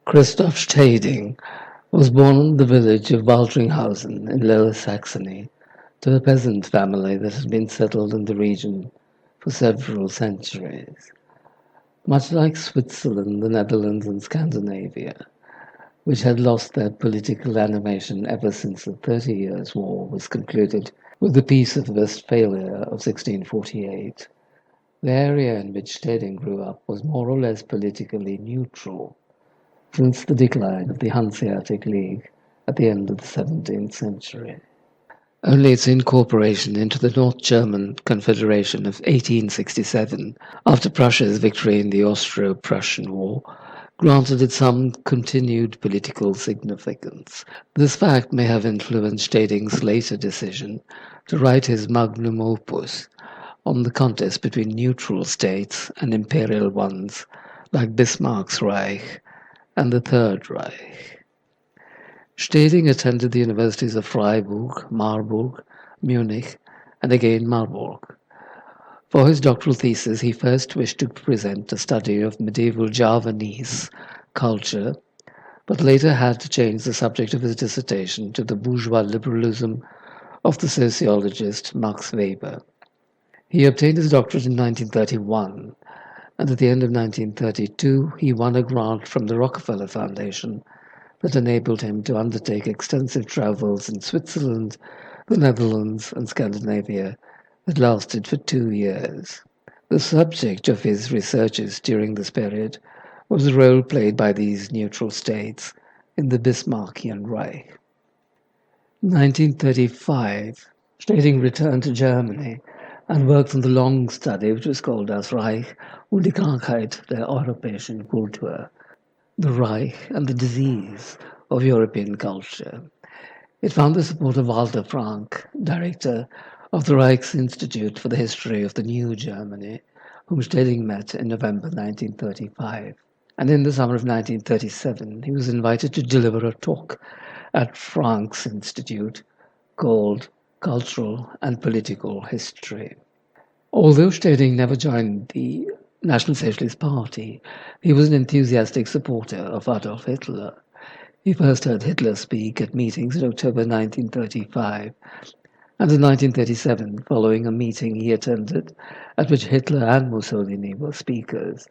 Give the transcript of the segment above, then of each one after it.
Christoph Steding was born in the village of Waldringhausen in Lower Saxony to a peasant family that had been settled in the region for several centuries. Much like Switzerland, the Netherlands, and Scandinavia, which had lost their political animation ever since the 30 Years' War was concluded with the Peace of Westphalia of 1648, the area in which Steding grew up was more or less politically neutral since the decline of the Hanseatic League at the end of the 17th century. Only its incorporation into the North German Confederation of 1867, after Prussia's victory in the Austro-Prussian War, granted it some continued political significance. This fact may have influenced Steding's later decision to write his magnum opus on the contest between neutral states and imperial ones like Bismarck's Reich and the Third Reich. Steding attended the universities of Freiburg, Marburg, Munich, and again Marburg. For his doctoral thesis, he first wished to present a study of medieval Javanese culture, but later had to change the subject of his dissertation to the bourgeois liberalism of the sociologist Max Weber. He obtained his doctorate in 1931, and at the end of 1932 he won a grant from the Rockefeller Foundation that enabled him to undertake extensive travels in Switzerland, the Netherlands, and Scandinavia that lasted for 2 years. The subject of his researches during this period was the role played by these neutral states in the Bismarckian Reich. In 1935, Steding returned to Germany and worked on the long study which was called as Reich und die Krankheit der europäischen Kultur, the Reich and the disease of European culture. It found the support of Walter Frank, director of the Rijksinstitute for the History of the New Germany, whom Steding met in November 1935. And in the summer of 1937, he was invited to deliver a talk at Frank's Institute called Cultural and Political History. Although Steding never joined the National Socialist Party, he was an enthusiastic supporter of Adolf Hitler. He first heard Hitler speak at meetings in October 1935, and in 1937, following a meeting he attended at which Hitler and Mussolini were speakers,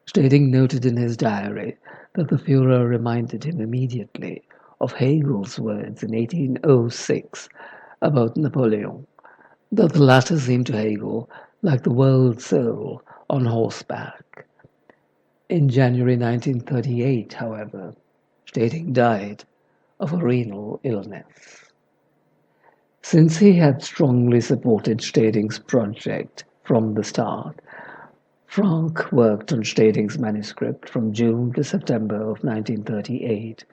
Steding noted in his diary that the Führer reminded him immediately of Hegel's words in 1806 about Napoleon, that the latter seemed to Hegel like the world soul on horseback. In January 1938, however, Steding died of a renal illness. Since he had strongly supported Steding's project from the start, Frank worked on Steding's manuscript from June to September of 1938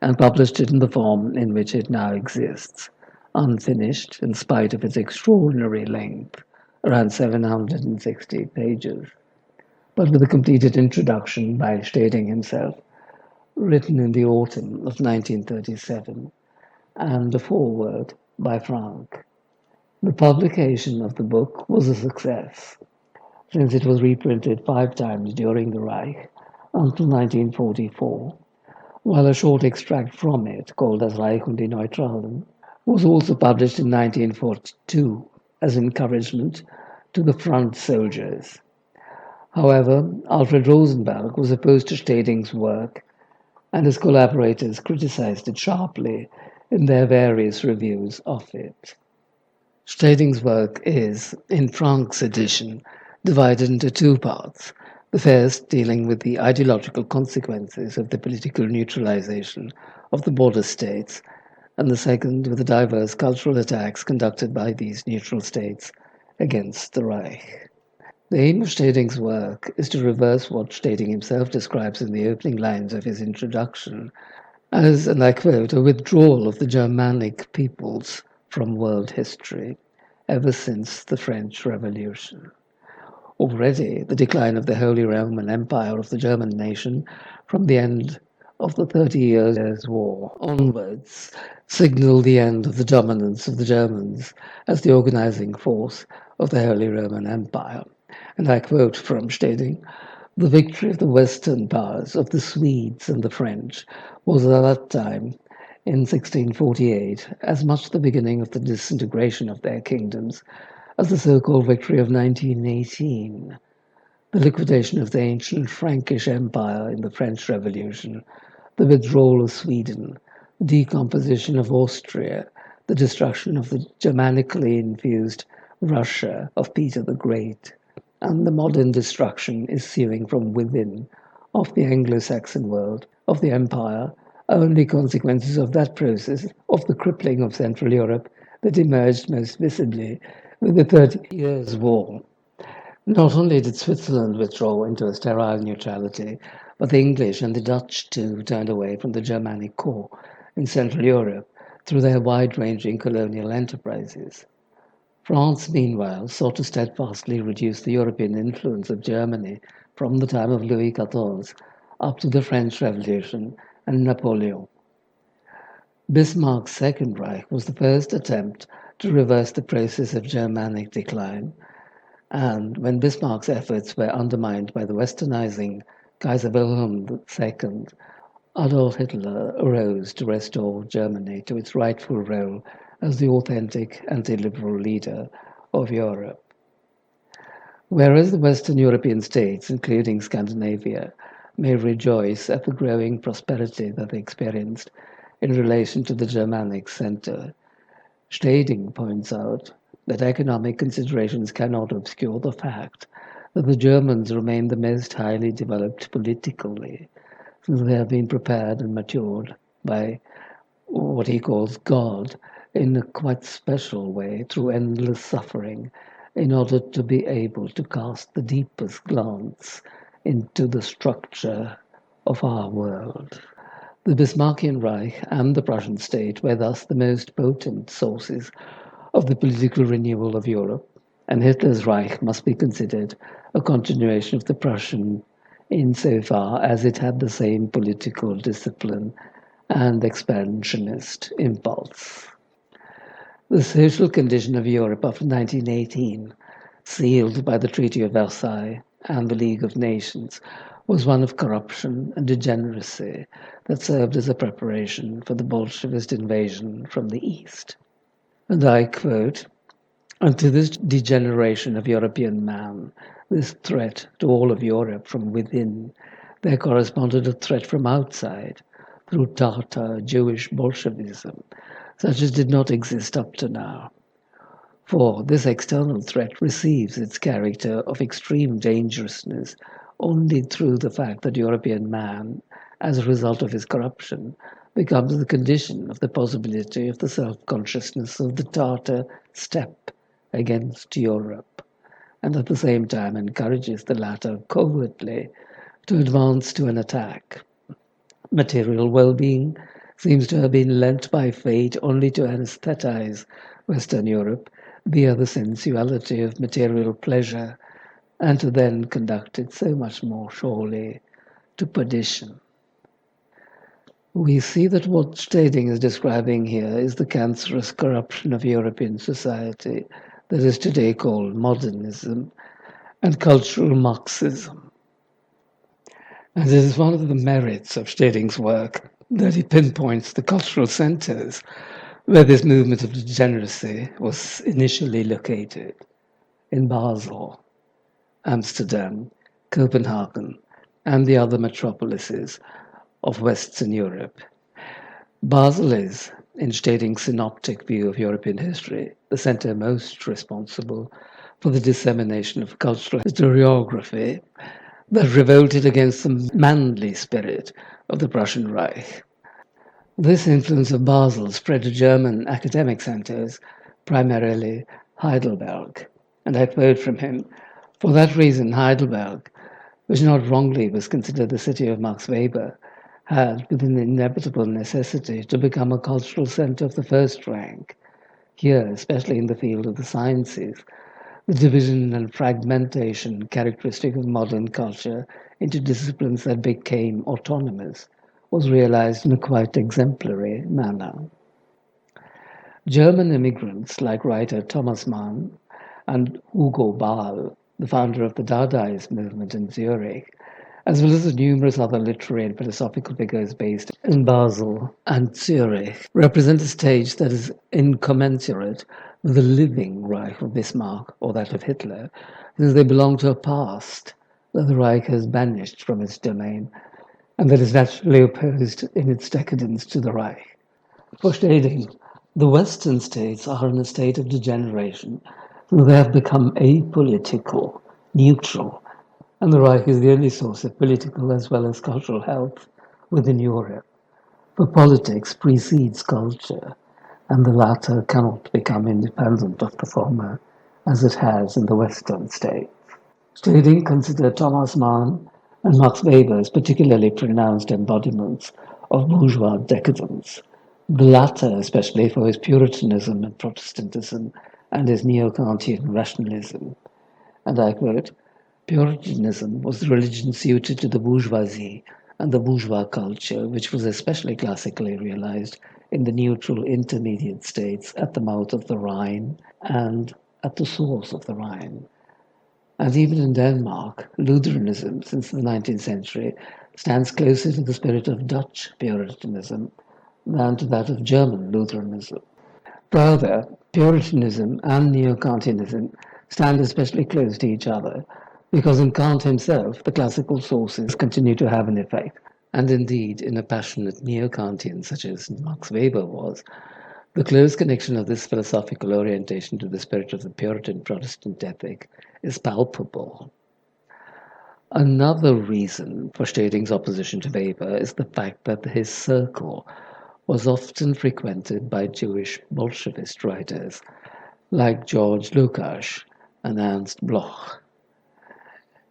and published it in the form in which it now exists, unfinished in spite of its extraordinary length, around 760 pages, but with a completed introduction by Steding himself, written in the autumn of 1937, and a foreword by Frank. The publication of the book was a success, since it was reprinted 5 times during the Reich until 1944, while a short extract from it, called as Reich und die Neutralen, was also published in 1942 as encouragement to the front soldiers. However, Alfred Rosenberg was opposed to Steding's work, and his collaborators criticized it sharply in their various reviews of it. Steding's work is, in Frank's edition, divided into 2 parts, the first dealing with the ideological consequences of the political neutralization of the border states, and the second with the diverse cultural attacks conducted by these neutral states against the Reich. The aim of Steding's work is to reverse what Steding himself describes in the opening lines of his introduction as, and I quote, a withdrawal of the Germanic peoples from world history ever since the French Revolution. Already, the decline of the Holy Roman Empire of the German nation from the end of the 30 Years' War onwards signaled the end of the dominance of the Germans as the organizing force of the Holy Roman Empire. And I quote from Steding, The victory of the Western powers, of the Swedes and the French, was at that time, in 1648, as much the beginning of the disintegration of their kingdoms as the so-called victory of 1918, the liquidation of the ancient Frankish Empire in the French Revolution, the withdrawal of Sweden, the decomposition of Austria, the destruction of the Germanically infused Russia of Peter the Great, and the modern destruction ensuing from within of the Anglo-Saxon world, of the empire, are only consequences of that process of the crippling of Central Europe that emerged most visibly with the 30 Years' War. Not only did Switzerland withdraw into a sterile neutrality, but the English and the Dutch too turned away from the Germanic core in Central Europe through their wide-ranging colonial enterprises. France, meanwhile, sought to steadfastly reduce the European influence of Germany from the time of Louis XIV up to the French Revolution and Napoleon. Bismarck's Second Reich was the first attempt to reverse the process of Germanic decline, and when Bismarck's efforts were undermined by the westernizing Kaiser Wilhelm II, Adolf Hitler arose to restore Germany to its rightful role as the authentic anti-liberal leader of Europe. Whereas the Western European states, including Scandinavia, may rejoice at the growing prosperity that they experienced in relation to the Germanic center, Steding points out that economic considerations cannot obscure the fact that the Germans remain the most highly developed politically, since they have been prepared and matured by what he calls God in a quite special way through endless suffering in order to be able to cast the deepest glance into the structure of our world. The Bismarckian Reich and the Prussian state were thus the most potent sources of the political renewal of Europe, and Hitler's Reich must be considered a continuation of the Prussian insofar as it had the same political discipline and expansionist impulse. The social condition of Europe after 1918, sealed by the Treaty of Versailles and the League of Nations, was one of corruption and degeneracy that served as a preparation for the Bolshevist invasion from the East. And I quote, "And to this degeneration of European man, this threat to all of Europe from within, there corresponded a threat from outside, through Tatar Jewish Bolshevism, such as did not exist up to now. For this external threat receives its character of extreme dangerousness only through the fact that European man, as a result of his corruption, becomes the condition of the possibility of the self-consciousness of the Tatar step against Europe, and at the same time encourages the latter covertly to advance to an attack. Material well-being seems to have been lent by fate only to anesthetize Western Europe via the sensuality of material pleasure, and to then conduct it so much more surely to perdition." We see that what Steding is describing here is the cancerous corruption of European society that is today called modernism and cultural Marxism. And it is one of the merits of Steding's work that he pinpoints the cultural centers where this movement of degeneracy was initially located: in Basel, Amsterdam, Copenhagen, and the other metropolises of Western Europe. Basel is, in Steding's synoptic view of European history, the center most responsible for the dissemination of cultural historiography that revolted against the manly spirit of the Prussian Reich. This influence of Basel spread to German academic centers, primarily Heidelberg. And I quote from him, "For that reason, Heidelberg, which not wrongly was considered the city of Max Weber, had, with an inevitable necessity, to become a cultural center of the first rank. Here, especially in the field of the sciences, the division and fragmentation characteristic of modern culture into disciplines that became autonomous was realized in a quite exemplary manner." German immigrants like writer Thomas Mann and Hugo Ball, the founder of the Dadaist movement in Zurich, as well as numerous other literary and philosophical figures based in Basel and Zurich, represent a stage that is incommensurate with the living Reich of Bismarck or that of Hitler, since they belong to a past that the Reich has banished from its domain and that is naturally opposed in its decadence to the Reich. For Steding, the Western states are in a state of degeneration, so they have become apolitical, neutral, and the Reich is the only source of political as well as cultural health within Europe. For politics precedes culture, and the latter cannot become independent of the former, as it has in the Western states. Steding considered Thomas Mann and Max Weber as particularly pronounced embodiments of bourgeois decadence, the latter especially for his Puritanism and Protestantism and his neo-Kantian rationalism. And I quote, Puritanism was the religion suited to the bourgeoisie and the bourgeois culture, which was especially classically realized in the neutral intermediate states at the mouth of the Rhine and at the source of the Rhine. And even in Denmark, Lutheranism, since the 19th century, stands closer to the spirit of Dutch Puritanism than to that of German Lutheranism. Further, Puritanism and Neo-Kantianism stand especially close to each other, because in Kant himself the classical sources continue to have an effect, and indeed in a passionate Neo-Kantian such as Max Weber was, the close connection of this philosophical orientation to the spirit of the Puritan Protestant ethic is palpable. Another reason for Steding's opposition to Weber is the fact that his circle was often frequented by Jewish Bolshevist writers like George Lukács and Ernst Bloch.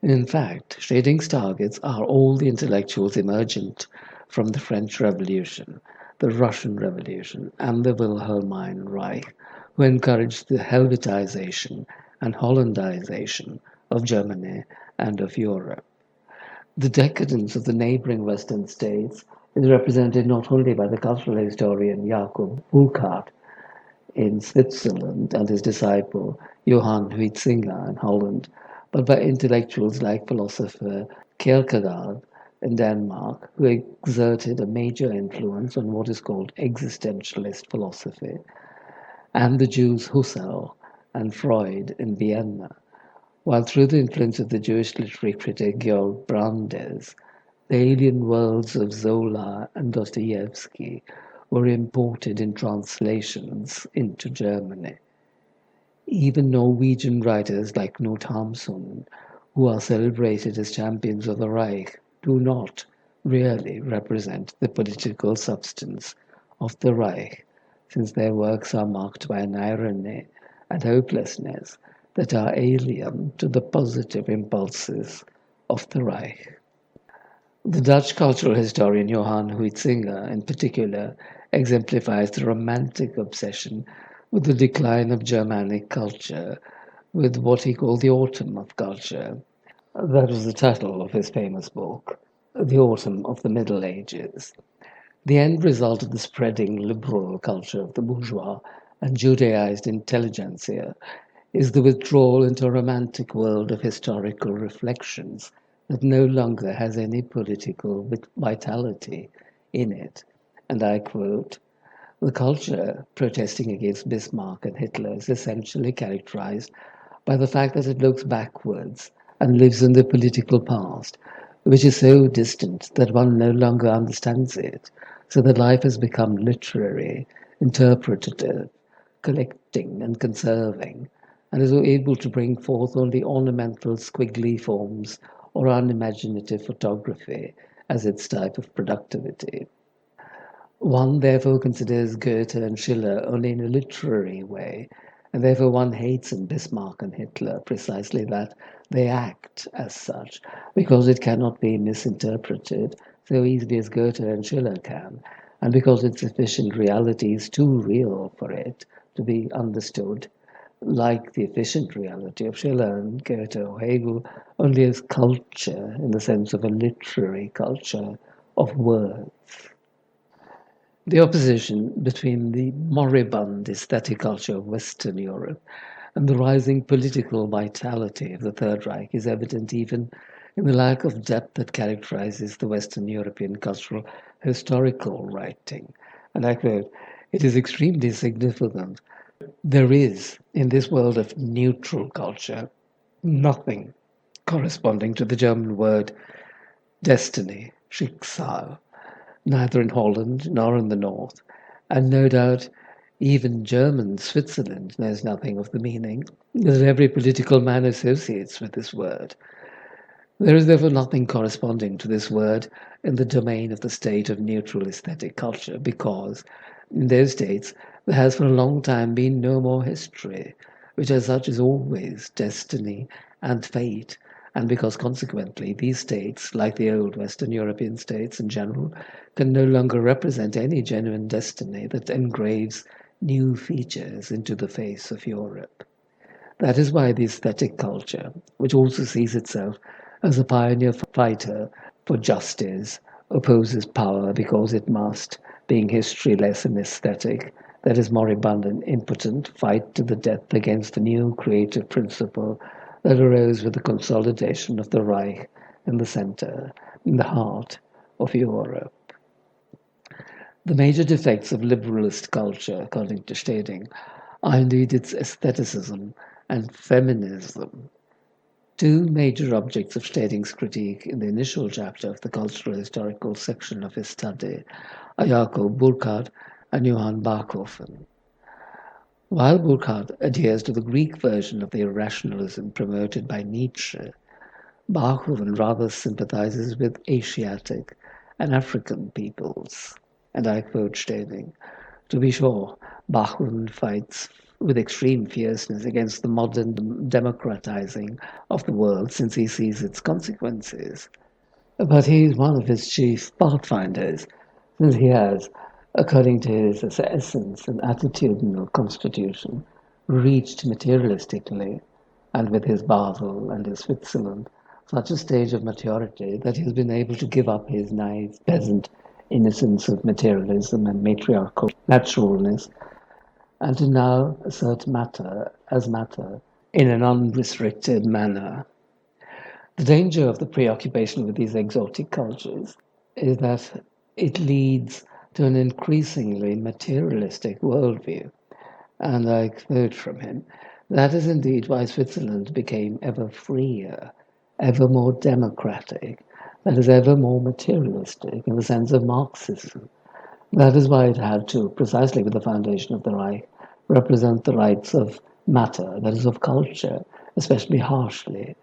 In fact, Steding's targets are all the intellectuals emergent from the French Revolution, the Russian Revolution, and the Wilhelmine Reich, who encouraged the Helvetization and Hollandization of Germany and of Europe. The decadence of the neighboring Western states is represented not only by the cultural historian Jakob Burckhardt in Switzerland and his disciple Johann Huizinga in Holland, but by intellectuals like philosopher Kierkegaard in Denmark, who exerted a major influence on what is called existentialist philosophy, and the Jews Husserl and Freud in Vienna, while through the influence of the Jewish literary critic Georg Brandes, the alien worlds of Zola and Dostoevsky were imported in translations into Germany. Even Norwegian writers like Knut Hamsun, who are celebrated as champions of the Reich, do not really represent the political substance of the Reich, since their works are marked by an irony and hopelessness that are alien to the positive impulses of the Reich. The Dutch cultural historian Johann Huizinga, in particular, exemplifies the romantic obsession with the decline of Germanic culture, with what he called the autumn of culture. That was the title of his famous book, The Autumn of the Middle Ages. The end result of the spreading liberal culture of the bourgeois and Judaized intelligentsia is the withdrawal into a romantic world of historical reflections that no longer has any political vitality in it. And I quote, the culture protesting against Bismarck and Hitler is essentially characterized by the fact that it looks backwards and lives in the political past, which is so distant that one no longer understands it, so that life has become literary, interpretative, collecting and conserving, and is able to bring forth only ornamental squiggly forms or unimaginative photography as its type of productivity. One therefore considers Goethe and Schiller only in a literary way, and therefore one hates in Bismarck and Hitler precisely that they act as such, because it cannot be misinterpreted so easily as Goethe and Schiller can, and because its efficient reality is too real for it to be understood, like the efficient reality of Schiller and Goethe or Hegel, only as culture in the sense of a literary culture of words. The opposition between the moribund aesthetic culture of Western Europe and the rising political vitality of the Third Reich is evident even in the lack of depth that characterizes the Western European cultural historical writing. And I quote, "It is extremely significant. There is, in this world of neutral culture, nothing corresponding to the German word destiny, Schicksal, neither in Holland nor in the north, and no doubt even German Switzerland knows nothing of the meaning that every political man associates with this word. There is therefore nothing corresponding to this word in the domain of the state of neutral aesthetic culture, because in those states there has for a long time been no more history, which as such is always destiny and fate, and because consequently these states, like the old Western European states in general, can no longer represent any genuine destiny that engraves new features into the face of Europe. That is why the aesthetic culture, which also sees itself as a pioneer fighter for justice, opposes power because it must, being historyless and aesthetic, that is moribund and impotent, fight to the death against the new creative principle that arose with the consolidation of the Reich in the center, in the heart of Europe. The major defects of liberalist culture, according to Steding, are indeed its aestheticism and feminism. Two major objects of Steding's critique in the initial chapter of the cultural historical section of his study are Jakob Burckhardt and Johann Bachhofen. While Burckhardt adheres to the Greek version of the irrationalism promoted by Nietzsche, Bachhofen rather sympathizes with Asiatic and African peoples. And I quote Steding, "To be sure, Bachhofen fights with extreme fierceness against the modern democratizing of the world since he sees its consequences. But he is one of his chief pathfinders, since he has, according to his essence and attitudinal constitution, reached materialistically, and with his Basel and his Switzerland, such a stage of maturity that he has been able to give up his naive peasant innocence of materialism and matriarchal naturalness, and to now assert matter as matter in an unrestricted manner." The danger of the preoccupation with these exotic cultures is that it leads to an increasingly materialistic worldview. And I quote from him, "That is indeed why Switzerland became ever freer, ever more democratic, that is, ever more materialistic in the sense of Marxism. That is why it had to, precisely with the foundation of the Reich, represent the rights of matter, that is, of culture, especially harshly.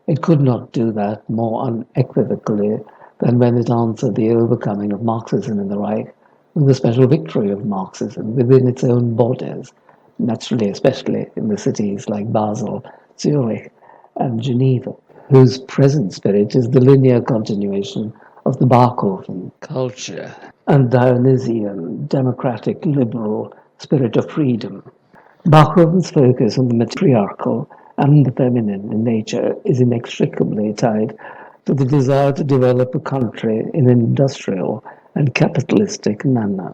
It could not do that more unequivocally than when it answered the overcoming of Marxism in the Reich with the special victory of Marxism within its own borders, naturally, especially in the cities like Basel, Zurich, and Geneva, whose present spirit is the linear continuation of the Bachhofen culture and Dionysian, democratic, liberal spirit of freedom. Bachhofen's focus on the matriarchal and the feminine in nature is inextricably tied to the desire to develop a country in an industrial and capitalistic manner.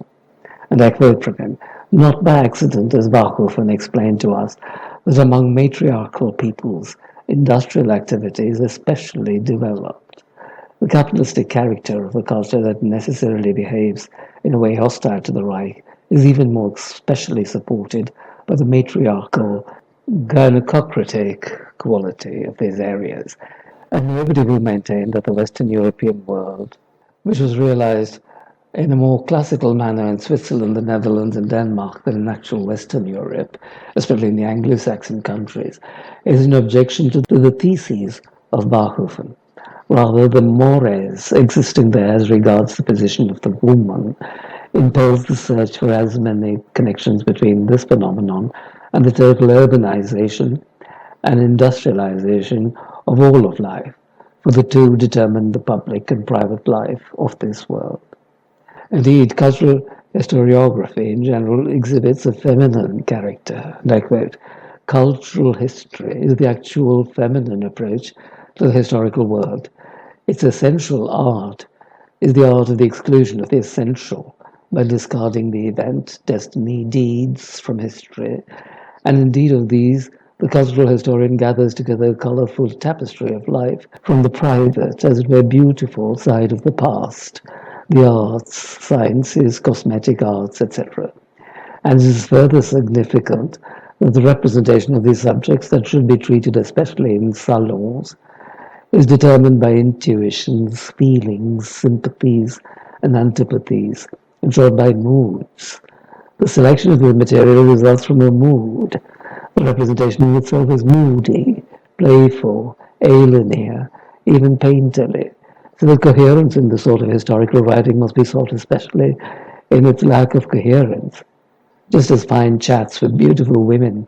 And I quote from him, "Not by accident has Bachhofen explained to us that among matriarchal peoples, industrial activity is especially developed. The capitalistic character of a culture that necessarily behaves in a way hostile to the Reich is even more especially supported by the matriarchal, gynecocratic quality of these areas. And nobody will maintain that the Western European world, which was realized in a more classical manner in Switzerland, the Netherlands, and Denmark than in actual Western Europe, especially in the Anglo-Saxon countries, is an objection to the theses of Bachhofen. Rather, the mores existing there as regards the position of the woman impels the search for as many connections between this phenomenon and the total urbanization and industrialization of all of life, for the two determine the public and private life of this world. Indeed, cultural historiography in general exhibits a feminine character, and I quote, "Cultural history is the actual feminine approach to the historical world. Its essential art is the art of the exclusion of the essential by discarding the event, destiny, deeds from history, and indeed of these The cultural historian gathers together a colorful tapestry of life from the private, as it were, beautiful side of the past, the arts, sciences, cosmetic arts, etc. And it is further significant that the representation of these subjects that should be treated especially in salons is determined by intuitions, feelings, sympathies, and antipathies, in short, by moods. The selection of the material results from a mood. The representation in itself is moody, playful, alien, even painterly. So the coherence in this sort of historical writing must be sought especially in its lack of coherence, just as fine chats with beautiful women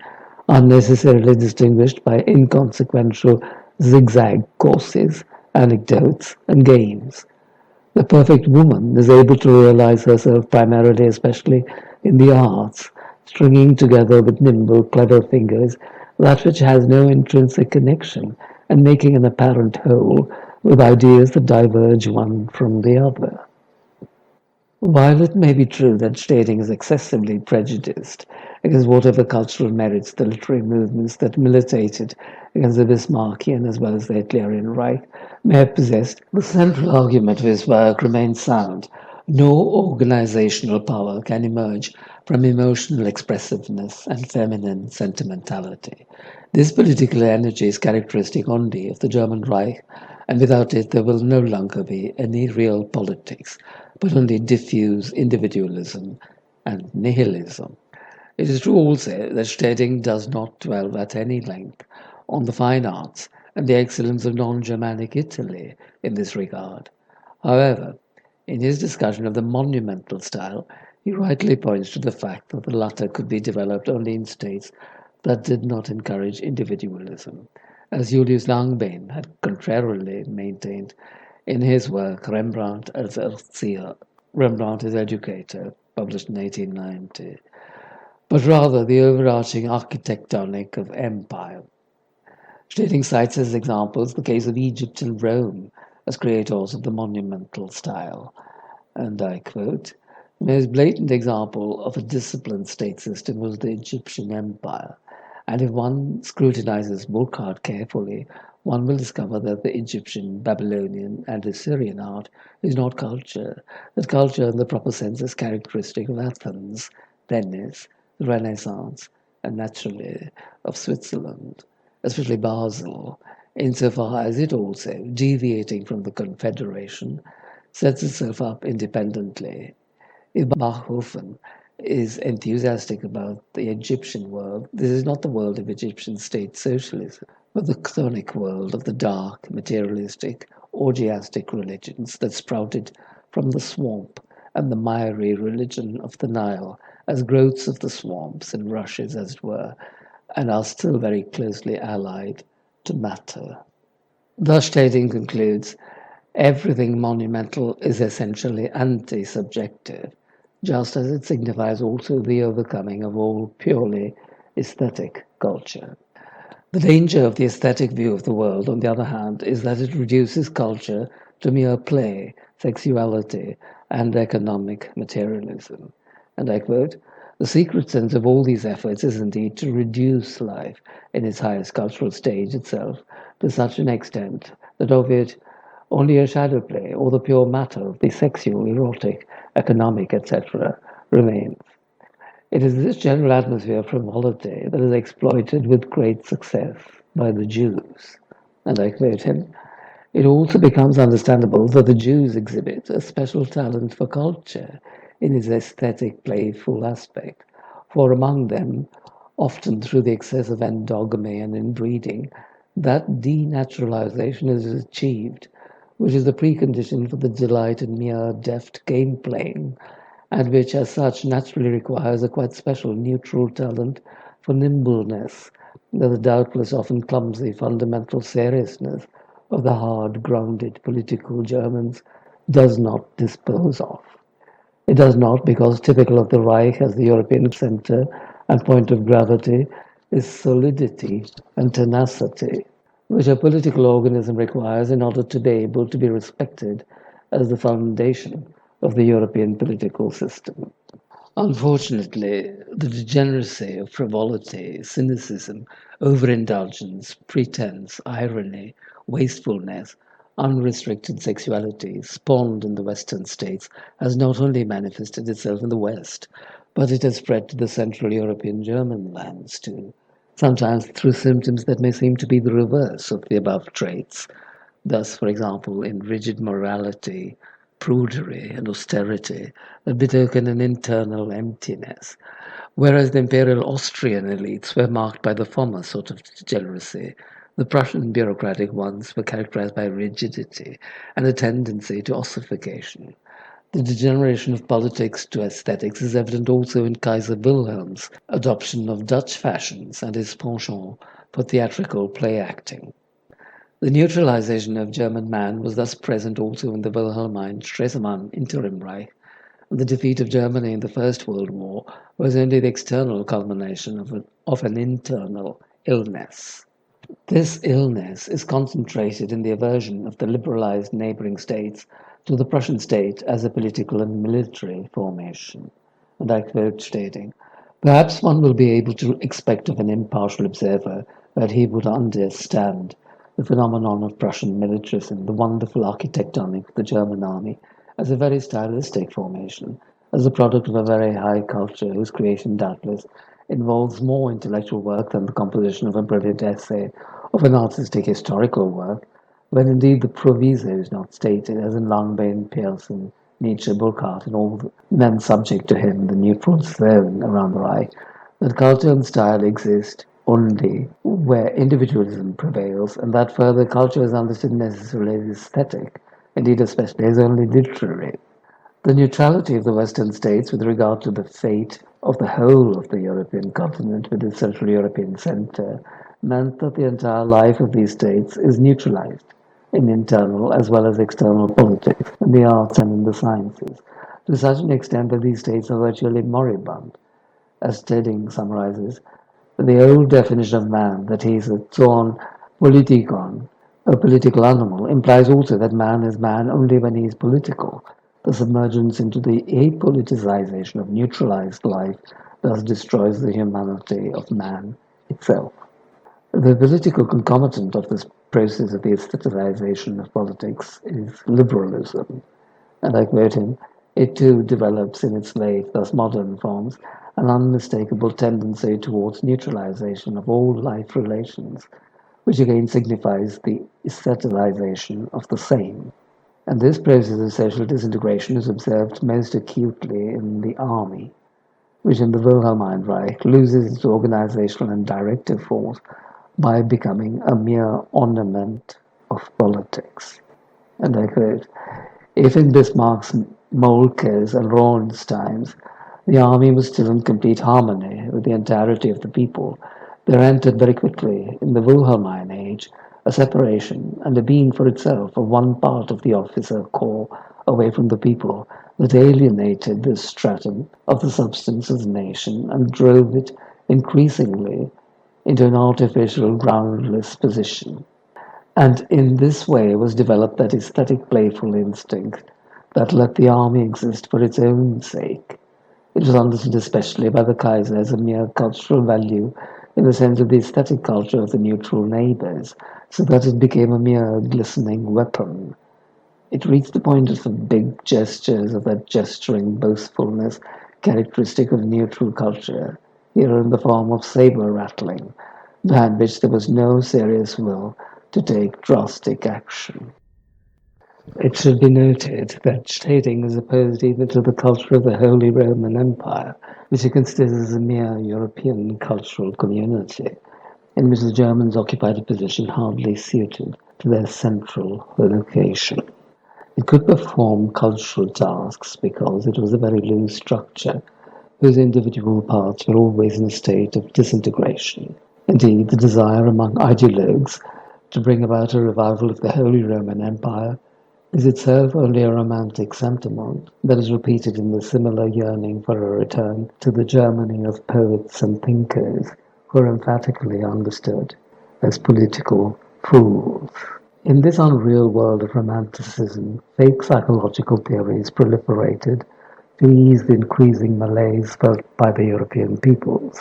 are necessarily distinguished by inconsequential zigzag courses, anecdotes, and games. The perfect woman is able to realize herself primarily, especially in the arts, stringing together with nimble, clever fingers that which has no intrinsic connection and making an apparent whole with ideas that diverge one from the other. While it may be true that Steding is excessively prejudiced against whatever cultural merits the literary movements that militated against the Bismarckian as well as the Hitlerian Reich may have possessed, the central argument of his work remains sound. No organizational power can emerge from emotional expressiveness and feminine sentimentality. This political energy is characteristic only of the German Reich, and without it there will no longer be any real politics, but only diffuse individualism and nihilism. It is true also that Steding does not dwell at any length on the fine arts and the excellence of non-Germanic Italy in this regard. However, in his discussion of the monumental style, he rightly points to the fact that the latter could be developed only in states that did not encourage individualism, as Julius Langbehn had contrarily maintained in his work Rembrandt as Erzieher, Rembrandt as Educator, published in 1890, but rather the overarching architectonic of empire. Steding cites as examples the case of Egypt and Rome as creators of the monumental style, and I quote, "The most blatant example of a disciplined state system was the Egyptian Empire, and if one scrutinizes Burckhardt carefully, one will discover that the Egyptian, Babylonian, and Assyrian art is not culture, that culture in the proper sense is characteristic of Athens, Venice, the Renaissance, and naturally of Switzerland, especially Basel, insofar as it also, deviating from the Confederation, sets itself up independently. If Bachhofen is enthusiastic about the Egyptian world, this is not the world of Egyptian state socialism, but the chthonic world of the dark, materialistic, orgiastic religions that sprouted from the swamp and the miry religion of the Nile as growths of the swamps and rushes, as it were, and are still very closely allied to matter. Thus Steding concludes, everything monumental is essentially anti-subjective, just as it signifies also the overcoming of all purely aesthetic culture. The danger of the aesthetic view of the world, on the other hand, is that it reduces culture to mere play, sexuality, and economic materialism. And I quote, "The secret sense of all these efforts is indeed to reduce life in its highest cultural stage itself to such an extent that of it only a shadow play or the pure matter of the sexual, erotic, economic, etc. remains. It is this general atmosphere of frivolity that is exploited with great success by the Jews." And I quote him, "It also becomes understandable that the Jews exhibit a special talent for culture in its aesthetic, playful aspect, for among them, often through the excess of endogamy and inbreeding, that denaturalization is achieved, which is the precondition for the delight in mere deft game playing, and which as such naturally requires a quite special neutral talent for nimbleness, that the doubtless often clumsy fundamental seriousness of the hard-grounded political Germans does not dispose of. It does not because typical of the Reich as the European center and point of gravity is solidity and tenacity, which a political organism requires in order to be able to be respected as the foundation of the European political system." Unfortunately, the degeneracy of frivolity, cynicism, overindulgence, pretense, irony, wastefulness, unrestricted sexuality spawned in the Western states has not only manifested itself in the West, but it has spread to the Central European German lands too, sometimes through symptoms that may seem to be the reverse of the above traits. Thus, for example, in rigid morality, prudery, and austerity that betoken an internal emptiness, whereas the imperial Austrian elites were marked by the former sort of degeneracy. The Prussian bureaucratic ones were characterized by rigidity and a tendency to ossification. The degeneration of politics to aesthetics is evident also in Kaiser Wilhelm's adoption of Dutch fashions and his penchant for theatrical play acting. The neutralization of German man was thus present also in the Wilhelmine Stresemann interim Reich, and the defeat of Germany in the First World War was only the external culmination of an internal illness. This illness is concentrated in the aversion of the liberalized neighboring states to the Prussian state as a political and military formation. And I quote Steding, "Perhaps one will be able to expect of an impartial observer that he would understand the phenomenon of Prussian militarism, the wonderful architectonic of the German army, as a very stylistic formation, as a product of a very high culture whose creation doubtless involves more intellectual work than the composition of a brilliant essay of an artistic historical work, when indeed the proviso is not stated, as in Langbein, Pearson, Nietzsche, Burckhardt, and all the men subject to him, the neutral zone around the Reich, that culture and style exist only where individualism prevails, and that further culture is understood necessarily as aesthetic, indeed especially as only literary. The neutrality of the Western states with regard to the fate of the whole of the European continent with its Central European center meant that the entire life of these states is neutralized in internal as well as external politics, in the arts and in the sciences, to such an extent that these states are virtually moribund. As Steding summarizes, the old definition of man, that he is a zoon politikon, a political animal, implies also that man is man only when he is political. The submergence into the apoliticization of neutralized life thus destroys the humanity of man itself. The political concomitant of this process of the aestheticization of politics is liberalism. And I quote him, "It too develops in its late, thus modern forms, an unmistakable tendency towards neutralization of all life relations, which again signifies the aestheticization of the same." And this process of social disintegration is observed most acutely in the army, which in the Wilhelmine Reich loses its organizational and directive force by becoming a mere ornament of politics. And I quote, "If in Bismarck's, Moltke's, and Rohn's times the army was still in complete harmony with the entirety of the people, there entered very quickly, in the Wilhelmine age, a separation and a being for itself of one part of the officer corps away from the people that alienated this stratum of the substance of the nation and drove it increasingly into an artificial, groundless position. And in this way was developed that aesthetic playful instinct that let the army exist for its own sake. It was understood especially by the Kaiser as a mere cultural value in the sense of the aesthetic culture of the neutral neighbors, so that it became a mere glistening weapon. It reached the point of the big gestures, of that gesturing boastfulness characteristic of neutral culture, here in the form of saber rattling, behind which there was no serious will to take drastic action. It should be noted that Steding is opposed even to the culture of the Holy Roman Empire, which he considers as a mere European cultural community, in which the Germans occupied a position hardly suited to their central location. It could perform cultural tasks because it was a very loose structure whose individual parts were always in a state of disintegration. Indeed, the desire among ideologues to bring about a revival of the Holy Roman Empire is itself only a romantic sentiment that is repeated in the similar yearning for a return to the Germany of poets and thinkers who are emphatically understood as political fools. In this unreal world of romanticism, fake psychological theories proliferated to ease the increasing malaise felt by the European peoples.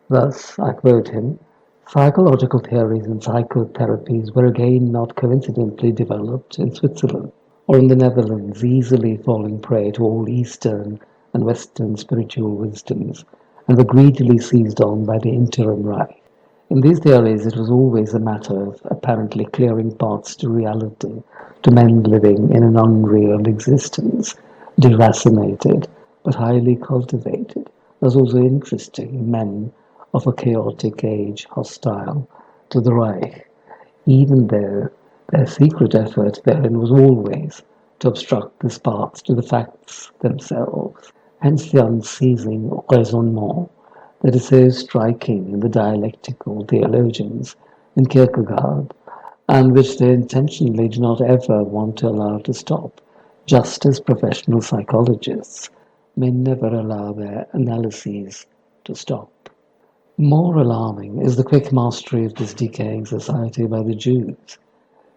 Thus, I quote him, psychological theories and psychotherapies were again not coincidentally developed in Switzerland or in the Netherlands, easily falling prey to all Eastern and Western spiritual wisdoms, and were greedily seized on by the interim Reich. In these theories, it was always a matter of apparently clearing paths to reality, to men living in an unreal existence, deracinated but highly cultivated, thus also interesting men of a chaotic age hostile to the Reich, even though their secret effort therein was always to obstruct this path to the facts themselves. Hence the unceasing raisonnement that is so striking in the dialectical theologians in Kierkegaard, and which they intentionally do not ever want to allow to stop, just as professional psychologists may never allow their analyses to stop. More alarming is the quick mastery of this decaying society by the Jews,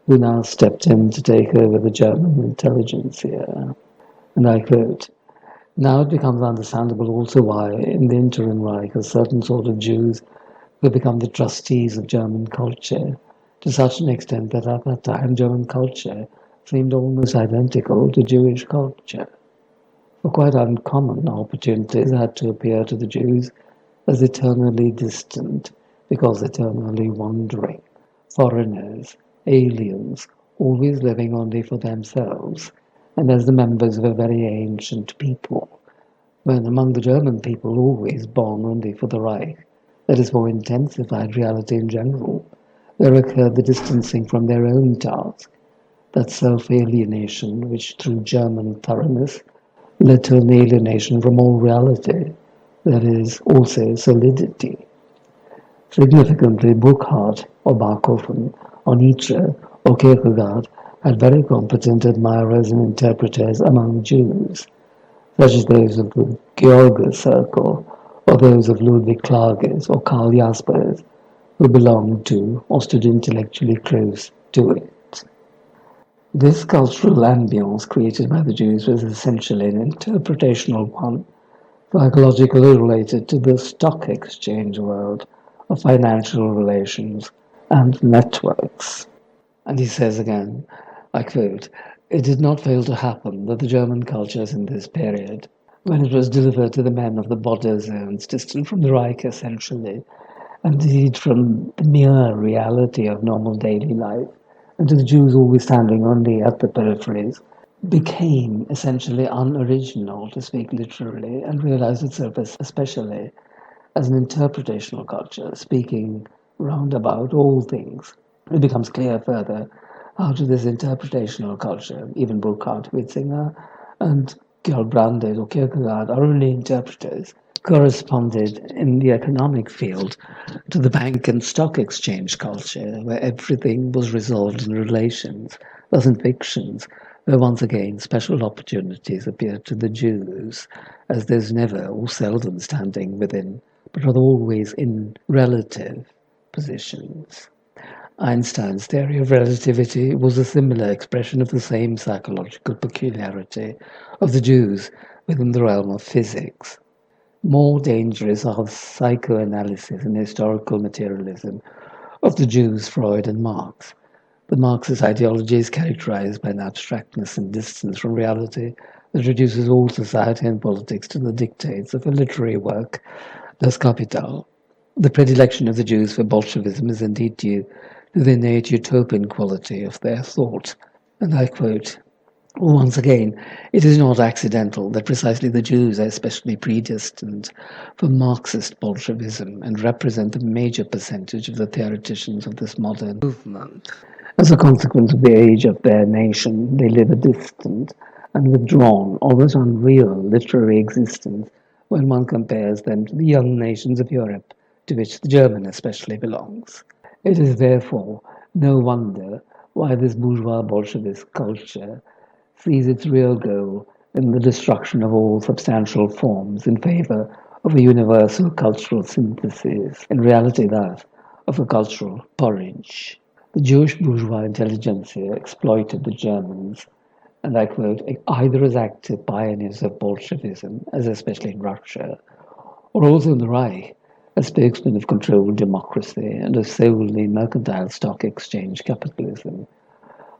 who now stepped in to take over the German intelligentsia. And I quote, now it becomes understandable also why, in the interim Reich, a certain sort of Jews who become the trustees of German culture, to such an extent that at that time German culture seemed almost identical to Jewish culture. For quite uncommon opportunities had to appear to the Jews as eternally distant, because eternally wandering, foreigners, aliens, always living only for themselves, and as the members of a very ancient people, when among the German people always born only for the Reich, that is for intensified reality in general, there occurred the distancing from their own task, that self-alienation which through German thoroughness led to an alienation from all reality, that is also solidity. Significantly, Burckhardt or Barkhofen or Nietzsche or Kierkegaard had very competent admirers and interpreters among Jews, such as those of the Georges Circle or those of Ludwig Klages or Karl Jaspers, who belonged to or stood intellectually close to it. This cultural ambience created by the Jews was essentially an interpretational one, psychologically related to the stock exchange world of financial relations and networks. And he says again, I quote, it did not fail to happen that the German cultures in this period, when it was delivered to the men of the border zones distant from the Reich essentially, and indeed from the mere reality of normal daily life, and to the Jews always standing only at the peripheries, became essentially unoriginal, to speak literally, and realized itself especially as an interpretational culture, speaking round about all things. It becomes clear further how to this interpretational culture, even Burckhardt, Witzinger, and Gerbrandit or Kierkegaard are only interpreters, corresponded in the economic field to the bank and stock exchange culture, where everything was resolved in relations, thus in fictions, where once again special opportunities appeared to the Jews, as those never or seldom standing within, but rather always in relative positions. Einstein's theory of relativity was a similar expression of the same psychological peculiarity of the Jews within the realm of physics. More dangerous are the psychoanalysis and historical materialism of the Jews, Freud, and Marx. The Marxist ideology is characterized by an abstractness and distance from reality that reduces all society and politics to the dictates of a literary work, Das Kapital. The predilection of the Jews for Bolshevism is indeed due to the innate utopian quality of their thought. And I quote, once again, it is not accidental that precisely the Jews are especially predestined for Marxist Bolshevism and represent a major percentage of the theoreticians of this modern movement. As a consequence of the age of their nation, they live a distant and withdrawn, almost unreal literary existence when one compares them to the young nations of Europe, to which the German especially belongs. It is therefore no wonder why this bourgeois Bolshevist culture sees its real goal in the destruction of all substantial forms in favor of a universal cultural synthesis, in reality that of a cultural porridge. The Jewish bourgeois intelligentsia exploited the Germans and I quote, either as active pioneers of Bolshevism, as especially in Russia, or also in the Reich, as spokesmen of controlled democracy and of solely mercantile stock exchange capitalism,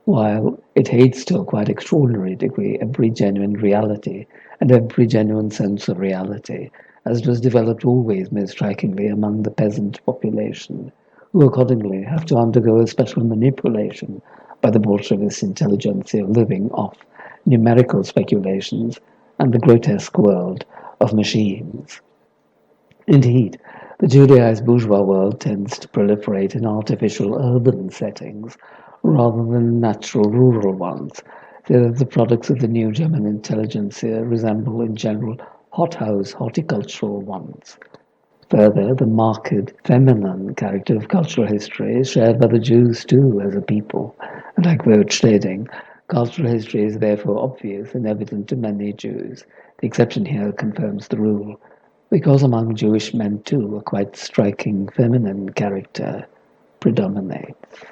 while it hates to a quite extraordinary degree every genuine reality and every genuine sense of reality, as it was developed always most strikingly among the peasant population, who accordingly have to undergo a special manipulation by the Bolshevist intelligentsia living off numerical speculations and the grotesque world of machines. Indeed, the Judaized bourgeois world tends to proliferate in artificial urban settings rather than natural rural ones, so that the products of the new German intelligentsia resemble in general hothouse horticultural ones. Further, the marked feminine character of cultural history is shared by the Jews too as a people, and I quote Steding, cultural history is therefore obvious and evident to many Jews. The exception here confirms the rule, because among Jewish men too a quite striking feminine character predominates.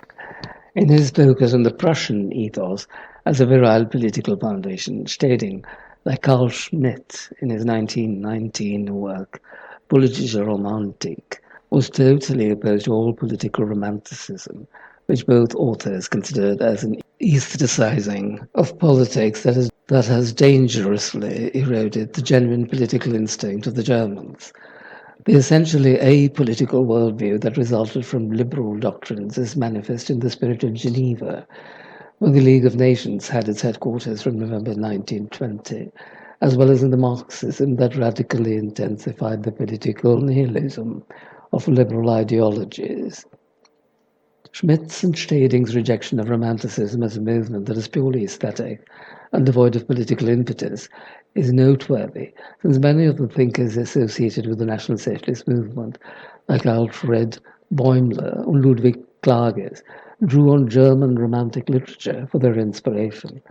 In his focus on the Prussian ethos as a virile political foundation, stating that Carl Schmitt, in his 1919 work Politische Romantik, was totally opposed to all political romanticism, which both authors considered as an aestheticizing of politics that has dangerously eroded the genuine political instinct of the Germans. The essentially apolitical worldview that resulted from liberal doctrines is manifest in the spirit of Geneva, where the League of Nations had its headquarters from November 1920, as well as in the Marxism that radically intensified the political nihilism of liberal ideologies. Schmitt's and Steding's rejection of Romanticism as a movement that is purely aesthetic and devoid of political impetus is noteworthy, since many of the thinkers associated with the National Socialist movement, like Alfred Bäumler and Ludwig Klages, drew on German Romantic literature for their inspiration.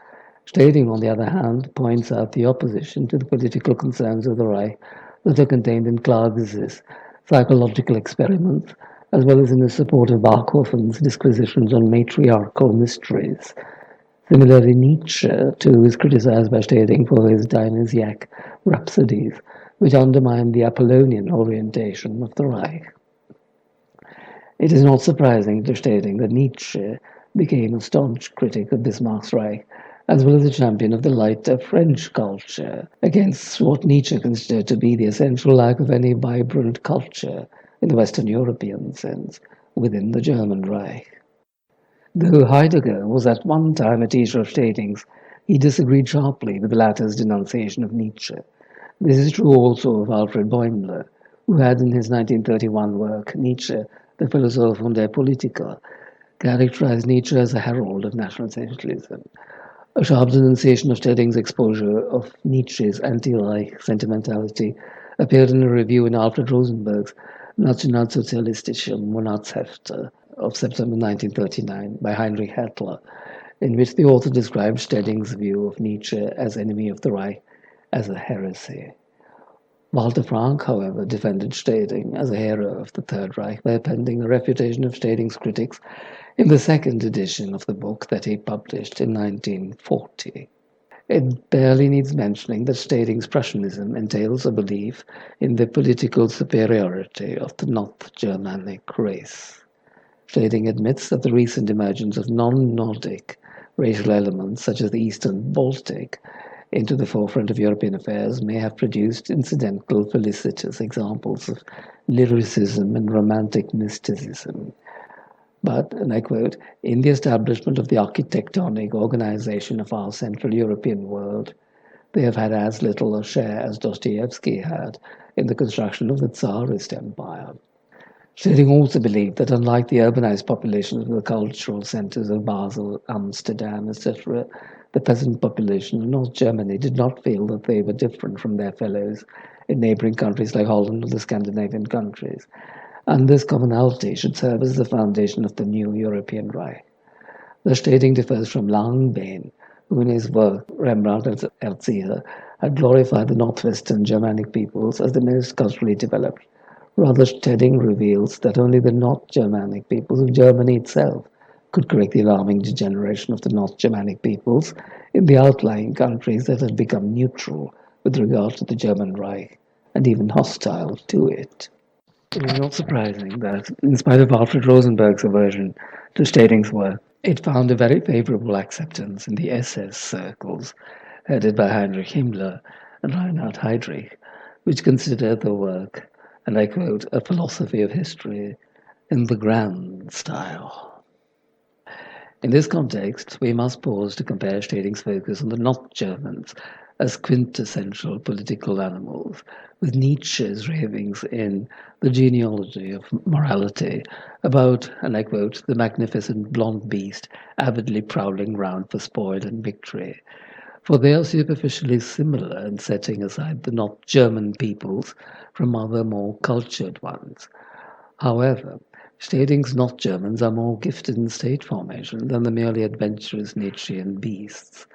Steding, on the other hand, points out the opposition to the political concerns of the Reich that are contained in Klages' psychological experiments, as well as in his support of Bachhofen's disquisitions on matriarchal mysteries. Similarly, Nietzsche, too, is criticized by Steding for his Dionysiac rhapsodies, which undermine the Apollonian orientation of the Reich. It is not surprising to Steding that Nietzsche became a staunch critic of Bismarck's Reich, as well as a champion of the lighter French culture, against what Nietzsche considered to be the essential lack of any vibrant culture in the Western European sense within the German Reich. Though Heidegger was at one time a teacher of Steding's, he disagreed sharply with the latter's denunciation of Nietzsche. This is true also of Alfred Bäumler, who had in his 1931 work Nietzsche, the Philosoph der Politiker, characterized Nietzsche as a herald of National Socialism. A sharp denunciation of Steding's exposure of Nietzsche's anti-Reich sentimentality appeared in a review in Alfred Rosenberg's Nationalsozialistische Monatshefte of September 1939 by Heinrich Hertler, in which the author described Steding's view of Nietzsche as enemy of the Reich as a heresy. Walter Frank, however, defended Steding as a hero of the Third Reich by appending a refutation of Steding's critics in the second edition of the book that he published in 1940. It barely needs mentioning that Steding's Prussianism entails a belief in the political superiority of the North Germanic race. Steding admits that the recent emergence of non-Nordic racial elements, such as the Eastern Baltic, into the forefront of European affairs may have produced incidental felicitous examples of lyricism and romantic mysticism. But, and I quote, in the establishment of the architectonic organization of our Central European world, they have had as little a share as Dostoevsky had in the construction of the Tsarist Empire. Steding also believed that unlike the urbanized populations of the cultural centers of Basel, Amsterdam, etc., the peasant population of North Germany did not feel that they were different from their fellows in neighboring countries like Holland or the Scandinavian countries, and this commonality should serve as the foundation of the new European Reich. The Steding differs from Langbehn, who in his work Rembrandt and Erzieher had glorified the northwestern Germanic peoples as the most culturally developed. Rather, Steding reveals that only the North Germanic peoples of Germany itself could correct the alarming degeneration of the North Germanic peoples in the outlying countries that had become neutral with regard to the German Reich and even hostile to it. It is not surprising that, in spite of Alfred Rosenberg's aversion to Steding's work, it found a very favorable acceptance in the SS circles headed by Heinrich Himmler and Reinhard Heydrich, which considered the work, and I quote, a philosophy of history in the grand style. In this context, we must pause to compare Steding's focus on the not Germans as quintessential political animals with Nietzsche's ravings in The Genealogy of Morality about, and I quote, the magnificent blonde beast avidly prowling round for spoil and victory. For they are superficially similar in setting aside the not German peoples from other more cultured ones. However, Steding's not Germans are more gifted in state formation than the merely adventurous Nietzschean beasts.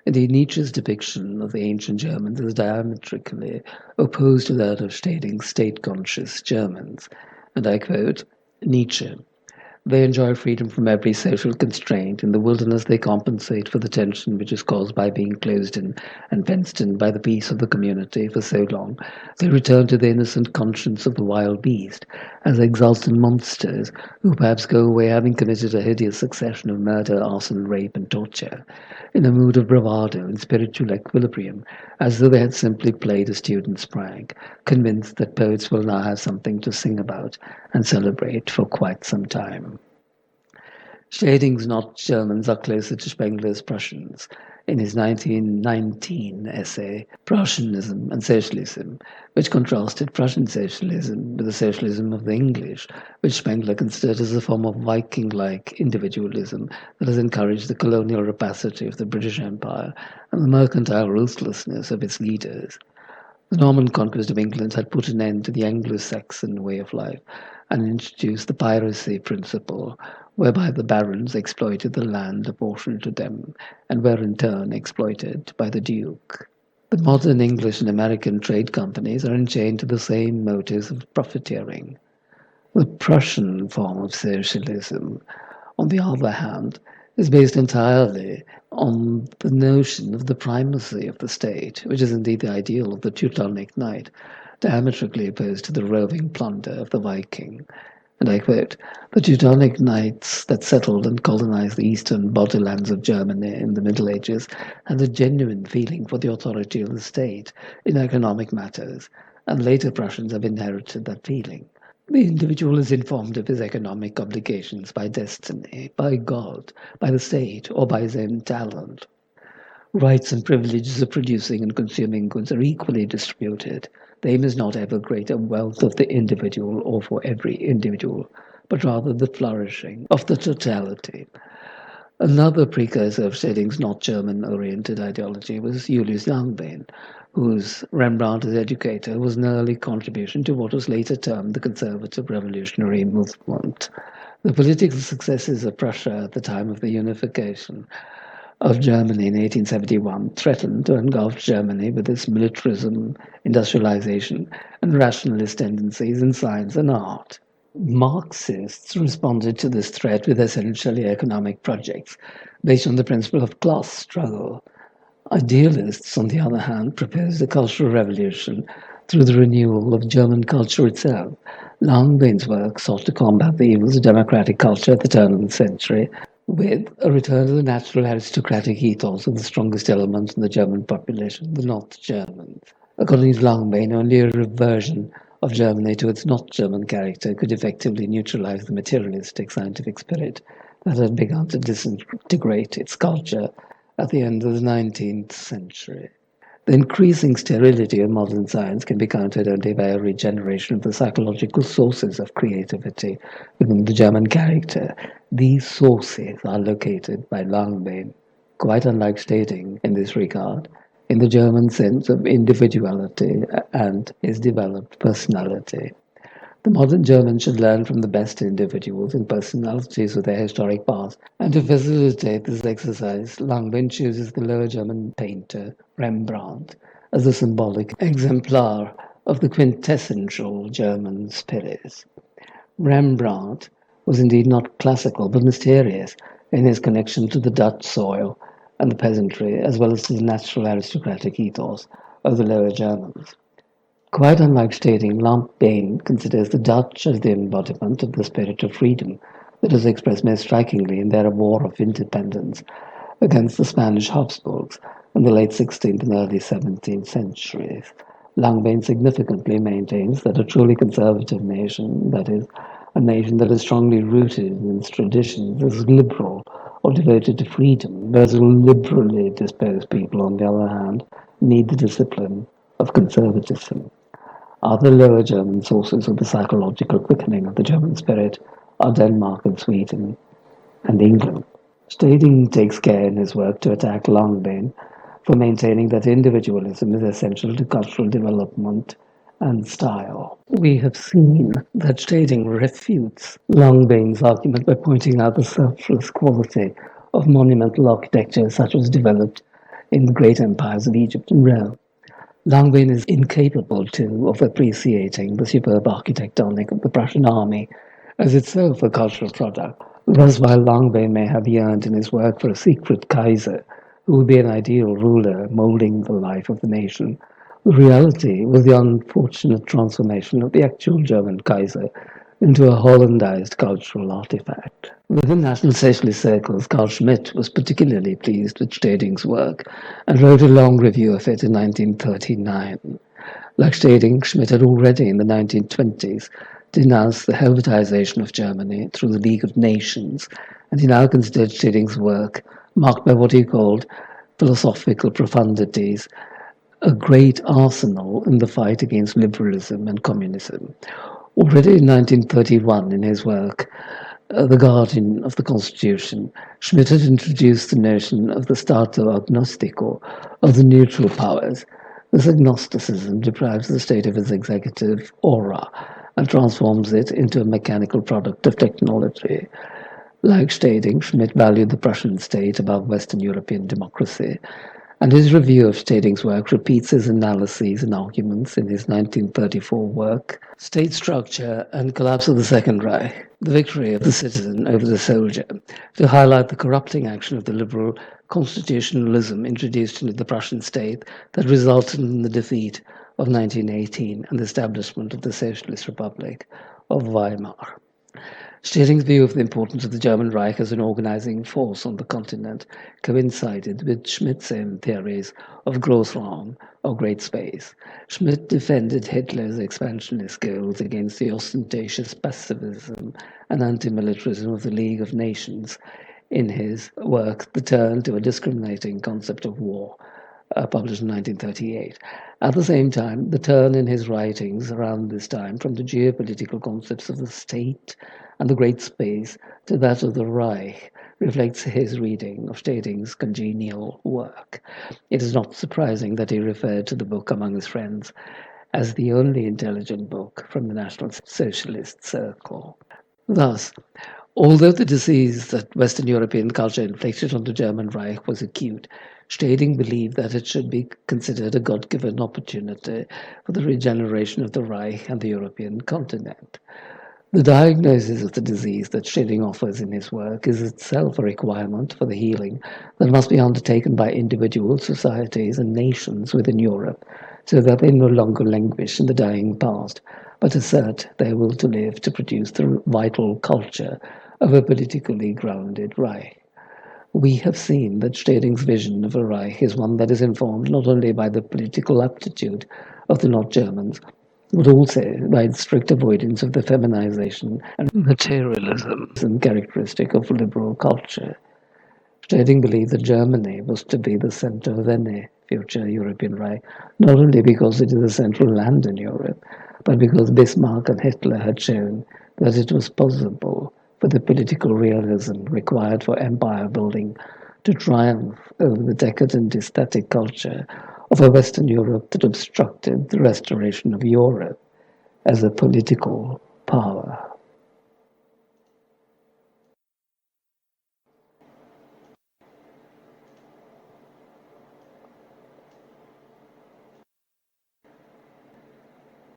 Indeed, Nietzsche's depiction of the ancient Germans is diametrically opposed to that of Steding's state-conscious Germans. And I quote, Nietzsche: they enjoy freedom from every social constraint. In the wilderness they compensate for the tension which is caused by being closed in and fenced in by the peace of the community for so long. They return to the innocent conscience of the wild beast, as exultant monsters who perhaps go away having committed a hideous succession of murder, arson, rape, and torture, in a mood of bravado and spiritual equilibrium, as though they had simply played a student's prank, convinced that poets will now have something to sing about and celebrate for quite some time. Steding's not Germans are closer to Spengler's Prussians. In his 1919 essay, Prussianism and Socialism, which contrasted Prussian socialism with the socialism of the English, which Spengler considered as a form of Viking-like individualism that has encouraged the colonial rapacity of the British Empire and the mercantile ruthlessness of its leaders. The Norman conquest of England had put an end to the Anglo-Saxon way of life and introduced the piracy principle, whereby the barons exploited the land apportioned to them and were in turn exploited by the Duke. The modern English and American trade companies are enchained to the same motives of profiteering. The Prussian form of socialism, on the other hand, is based entirely on the notion of the primacy of the state, which is indeed the ideal of the Teutonic Knight, diametrically opposed to the roving plunder of the Viking. And I quote, the Teutonic Knights that settled and colonized the eastern borderlands of Germany in the Middle Ages had a genuine feeling for the authority of the state in economic matters, and later Prussians have inherited that feeling. The individual is informed of his economic obligations by destiny, by God, by the state, or by his own talent. Rights and privileges of producing and consuming goods are equally distributed. The aim is not ever greater wealth of the individual or for every individual, but rather the flourishing of the totality. Another precursor of Steding's not German-oriented ideology was Julius Langbehn, whose Rembrandt as Educator was an early contribution to what was later termed the conservative revolutionary movement. The political successes of Prussia at the time of the unification of Germany in 1871 threatened to engulf Germany with its militarism, industrialization, and rationalist tendencies in science and art. Marxists responded to this threat with essentially economic projects based on the principle of class struggle. Idealists, on the other hand, proposed a cultural revolution through the renewal of German culture itself. Langbehn's work sought to combat the evils of democratic culture at the turn of the century with a return to the natural aristocratic ethos of the strongest element in the German population, the not Germans. According to Langbehn, only a reversion of Germany to its not German character could effectively neutralize the materialistic scientific spirit that had begun to disintegrate its culture at the end of the 19th century. The increasing sterility of modern science can be countered only by a regeneration of the psychological sources of creativity within the German character. These sources are located by Langbehn, quite unlike Steding in this regard, in the German sense of individuality and his developed personality. The modern German should learn from the best individuals and personalities of their historic past, and to facilitate this exercise, Langbehn chooses the Lower German painter Rembrandt as the symbolic exemplar of the quintessential German spirit. Rembrandt was indeed not classical but mysterious in his connection to the Dutch soil and the peasantry, as well as to the natural aristocratic ethos of the Lower Germans. Quite unlike Steding, Bain considers the Dutch as the embodiment of the spirit of freedom that is expressed most strikingly in their war of independence against the Spanish Habsburgs in the late 16th and early 17th centuries. Langbain significantly maintains that a truly conservative nation, that is, a nation that is strongly rooted in its traditions, is liberal or devoted to freedom, whereas liberally disposed people, on the other hand, need the discipline of conservatism. Other Lower German sources of the psychological quickening of the German spirit are Denmark and Sweden and England. Steding takes care in his work to attack Langbain for maintaining that individualism is essential to cultural development and style. We have seen that Steding refutes Langbain's argument by pointing out the selfless quality of monumental architecture such as developed in the great empires of Egypt and Rome. Langbain is incapable, too, of appreciating the superb architectonic of the Prussian army as itself a cultural product. Thus, while Langbain may have yearned in his work for a secret Kaiser who would be an ideal ruler molding the life of the nation, the reality was the unfortunate transformation of the actual German Kaiser into a Hollandized cultural artifact. Within National Socialist circles, Carl Schmitt was particularly pleased with Steding's work and wrote a long review of it in 1939. Like Steding, Schmitt had already in the 1920s denounced the Helvetization of Germany through the League of Nations, and he now considered Steding's work, marked by what he called philosophical profundities, a great arsenal in the fight against liberalism and communism. Already in 1931, in his work, The Guardian of the Constitution, Schmitt had introduced the notion of the stato agnostico, of the neutral powers. This agnosticism deprives the state of its executive aura and transforms it into a mechanical product of technology. Like Steding, Schmitt valued the Prussian state above Western European democracy, and his review of Steding's work repeats his analyses and arguments in his 1934 work, State Structure and Collapse of the Second Reich, The Victory of the Citizen over the Soldier, to highlight the corrupting action of the liberal constitutionalism introduced into the Prussian state that resulted in the defeat of 1918 and the establishment of the Socialist Republic of Weimar. Steding's view of the importance of the German Reich as an organizing force on the continent coincided with Schmitt's own theories of Großraum, or Great Space. Schmitt defended Hitler's expansionist goals against the ostentatious pacifism and anti-militarism of the League of Nations in his work The Turn to a Discriminating Concept of War, published in 1938. At the same time, the turn in his writings around this time from the geopolitical concepts of the state and the great space to that of the Reich reflects his reading of Steding's congenial work. It is not surprising that he referred to the book among his friends as the only intelligent book from the National Socialist circle. Thus, although the disease that Western European culture inflicted on the German Reich was acute, Steding believed that it should be considered a God-given opportunity for the regeneration of the Reich and the European continent. The diagnosis of the disease that Steding offers in his work is itself a requirement for the healing that must be undertaken by individual societies and nations within Europe, so that they no longer languish in the dying past, but assert their will to live to produce the vital culture of a politically grounded Reich. We have seen that Steding's vision of a Reich is one that is informed not only by the political aptitude of the North Germans, but also by its strict avoidance of the feminization and materialism characteristic of liberal culture. Steding believed that Germany was to be the center of any future European Reich, not only because it is a central land in Europe, but because Bismarck and Hitler had shown that it was possible for the political realism required for empire building to triumph over the decadent aesthetic culture of a Western Europe that obstructed the restoration of Europe as a political power.